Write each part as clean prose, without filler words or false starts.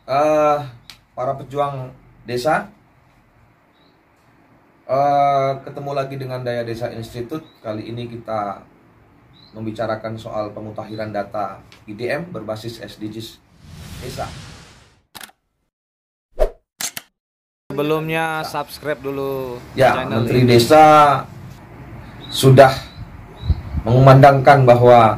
eh para pejuang desa, ketemu lagi dengan Daya Desa Institute. Kali ini kita membicarakan soal pemutahiran data IDM berbasis SDGs desa. Sebelumnya subscribe dulu Ya, channel Menteri ini. Desa sudah mengumandangkan bahwa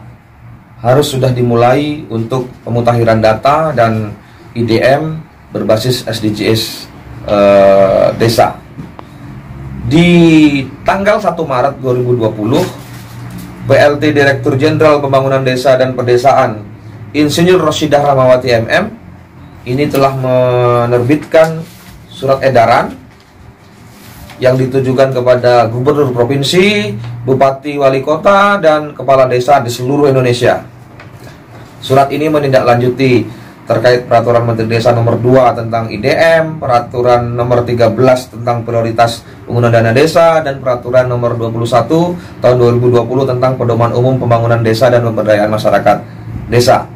harus sudah dimulai untuk pemutahiran data dan IDM berbasis SDGs desa. Di tanggal 1 Maret 2020, PLT Direktur Jenderal Pembangunan Desa dan Pedesaan Insinyur Roshidah Rahmawati MM ini telah menerbitkan surat edaran yang ditujukan kepada gubernur provinsi, bupati, wali kota, dan kepala desa di seluruh Indonesia. Surat ini menindaklanjuti terkait peraturan Menteri Desa nomor 2 tentang IDM, peraturan nomor 13 tentang prioritas penggunaan dana desa, dan peraturan nomor 21 tahun 2020 tentang pedoman umum pembangunan desa dan pemberdayaan masyarakat desa.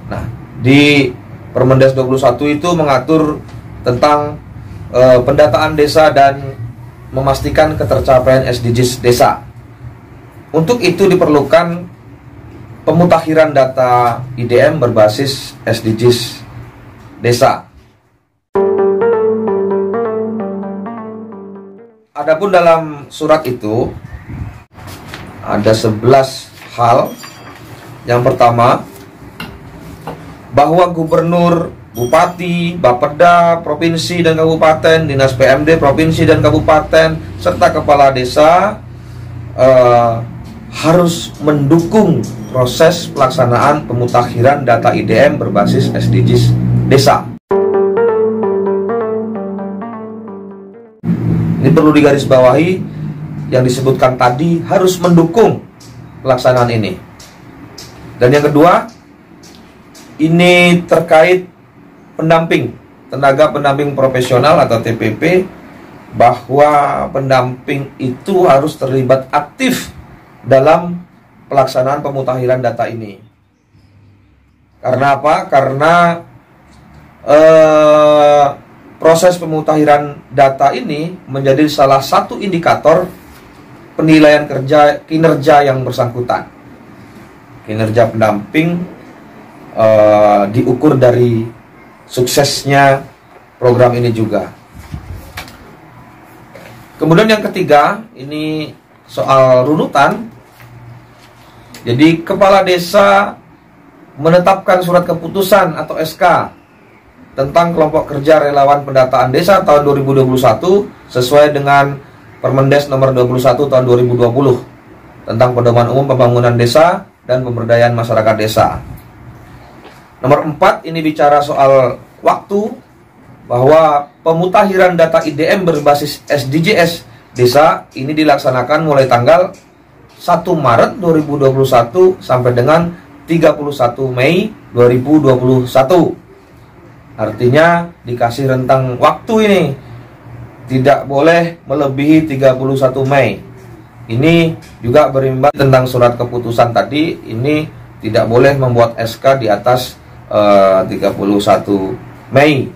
Nah, di Permendes 21 itu mengatur tentang pendataan desa dan memastikan ketercapaian SDGs desa. Untuk itu diperlukan pemutakhiran data IDM berbasis SDGs desa. Adapun dalam surat itu ada 11 hal. Yang pertama, bahwa gubernur, bupati, bapeda, provinsi dan kabupaten, dinas PMD provinsi dan kabupaten, serta kepala desa harus mendukung proses pelaksanaan pemutakhiran data IDM berbasis SDGs desa. Ini perlu digarisbawahi, yang disebutkan tadi harus mendukung pelaksanaan ini. Dan yang kedua, ini terkait pendamping, tenaga pendamping profesional atau TPP, bahwa pendamping itu harus terlibat aktif dalam pelaksanaan pemutakhiran data ini. Karena apa? Karena proses pemutakhiran data ini menjadi salah satu indikator penilaian kinerja yang bersangkutan. Kinerja pendamping diukur dari suksesnya program ini juga. Kemudian yang ketiga, ini soal runutan. Jadi kepala desa menetapkan surat keputusan atau SK tentang kelompok kerja relawan pendataan desa tahun 2021 sesuai dengan Permendes nomor 21 tahun 2020 tentang pedoman umum pembangunan desa dan pemberdayaan masyarakat desa. Nomor 4 ini bicara soal waktu, bahwa pemutakhiran data IDM berbasis SDGs desa ini dilaksanakan mulai tanggal 1 Maret 2021 sampai dengan 31 Mei 2021. Artinya dikasih rentang waktu ini, tidak boleh melebihi 31 Mei. Ini juga berimbas tentang surat keputusan tadi, ini tidak boleh membuat SK di atas 31 Mei.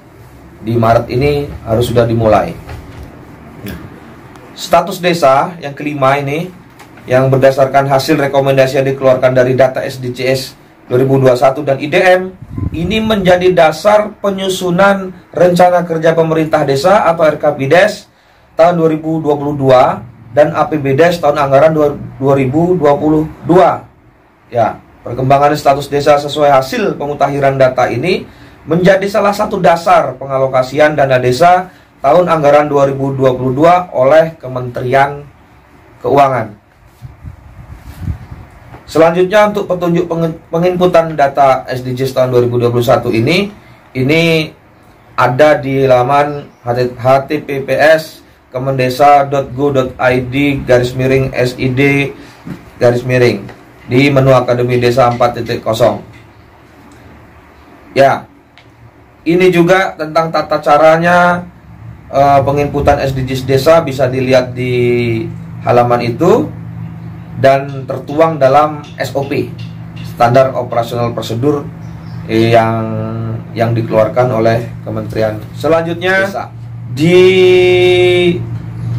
Di Maret ini harus sudah dimulai. Status desa yang kelima ini, yang berdasarkan hasil rekomendasi yang dikeluarkan dari data SDGs 2021 dan IDM, ini menjadi dasar penyusunan rencana kerja pemerintah desa atau RKPDes tahun 2022 dan APBDes tahun anggaran 2022. Ya, perkembangan status desa sesuai hasil pemutakhiran data ini menjadi salah satu dasar pengalokasian dana desa tahun anggaran 2022 oleh Kementerian Keuangan. Selanjutnya, untuk petunjuk penginputan data SDGs tahun 2021 ini ada di laman https kemendesa.go.id/sid/ di menu Akademi Desa 4.0. Ya, ini juga tentang tata caranya penginputan SDGs desa, bisa dilihat di halaman itu dan tertuang dalam SOP, Standar Operasional Prosedur yang dikeluarkan oleh Kementerian. Selanjutnya Desa. Di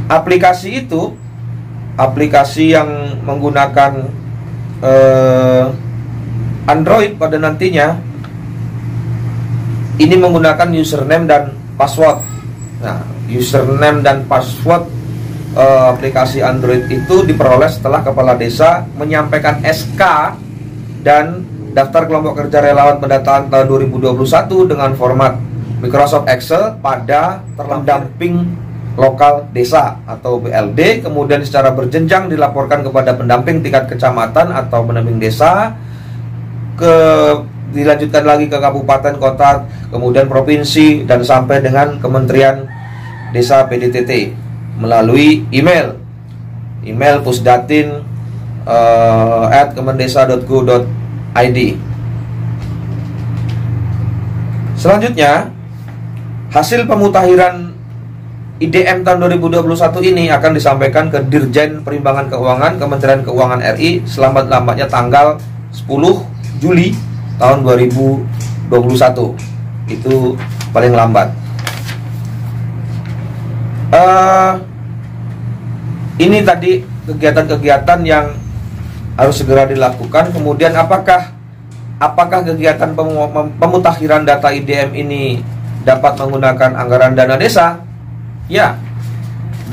aplikasi itu, aplikasi yang menggunakan Android pada nantinya ini menggunakan username dan password. Nah, username dan password aplikasi Android itu diperoleh setelah kepala desa menyampaikan SK dan daftar kelompok kerja relawan pendataan tahun 2021 dengan format Microsoft Excel pada pendamping lokal desa atau BLD, kemudian secara berjenjang dilaporkan kepada pendamping tingkat kecamatan atau pendamping desa, dilanjutkan lagi ke kabupaten, kota, kemudian provinsi, dan sampai dengan Kementerian Desa PDTT melalui email pusdatin@kemendesa.go.id. Selanjutnya, hasil pemutakhiran IDM tahun 2021 ini akan disampaikan ke Dirjen Perimbangan Keuangan Kementerian Keuangan RI selambat-lambatnya tanggal 10 Juli tahun 2021. Itu paling lambat. Ini tadi kegiatan-kegiatan yang harus segera dilakukan. Kemudian apakah kegiatan pemutakhiran data IDM ini dapat menggunakan anggaran dana desa? Ya,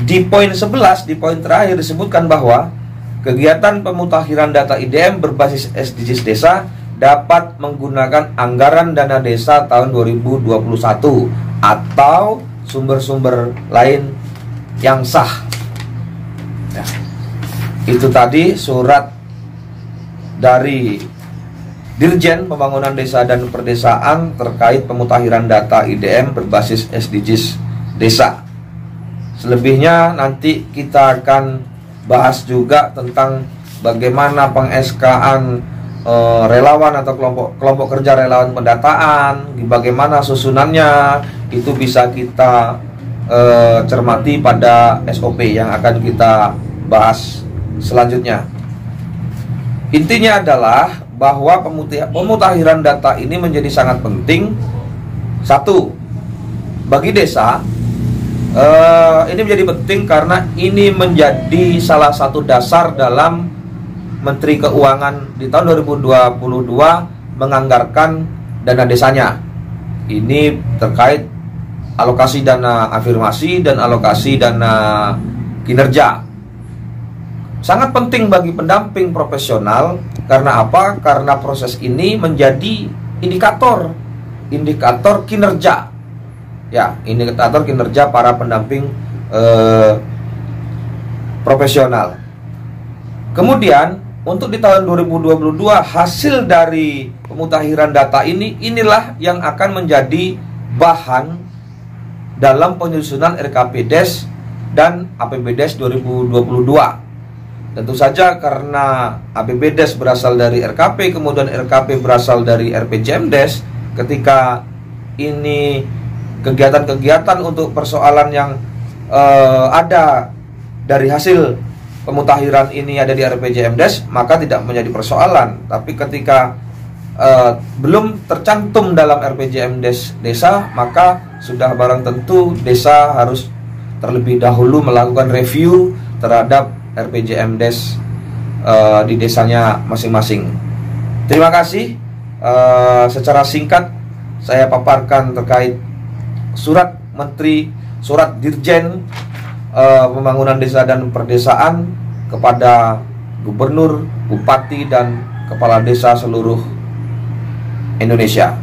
di poin 11, di poin terakhir disebutkan bahwa kegiatan pemutakhiran data IDM berbasis SDGs desa dapat menggunakan anggaran dana desa tahun 2021 atau sumber-sumber lain yang sah. Ya, itu tadi surat dari Dirjen Pembangunan Desa dan Perdesaan terkait pemutakhiran data IDM berbasis SDGs desa. Selebihnya nanti kita akan bahas juga tentang bagaimana peng-SK-an relawan atau kelompok kerja relawan pendataan, bagaimana susunannya, itu bisa kita cermati pada SOP yang akan kita bahas selanjutnya. Intinya adalah bahwa pemutakhiran data ini menjadi sangat penting. Satu, bagi desa ini menjadi penting karena ini menjadi salah satu dasar dalam Menteri Keuangan di tahun 2022 menganggarkan dana desanya. Ini terkait alokasi dana afirmasi dan alokasi dana kinerja. Sangat penting bagi pendamping profesional. Karena apa? Karena proses ini menjadi indikator kinerja. Ya, indikator kinerja para pendamping profesional. Kemudian untuk di tahun 2022 hasil dari pemutakhiran data inilah yang akan menjadi bahan dalam penyusunan RKPDes dan APBDes 2022. Tentu saja karena APBDes berasal dari RKP, kemudian RKP berasal dari RPJMDes, ketika ini kegiatan-kegiatan untuk persoalan yang ada dari hasil pemutakhiran ini ada di RPJMDes, maka tidak menjadi persoalan. Tapi ketika belum tercantum dalam RPJMDes desa, maka sudah barang tentu desa harus terlebih dahulu melakukan review terhadap RPJMDes di desanya masing-masing. Terima kasih. Secara singkat saya paparkan terkait surat Menteri, surat Dirjen Pembangunan Desa dan Perdesaan kepada Gubernur, Bupati, dan Kepala Desa seluruh Indonesia.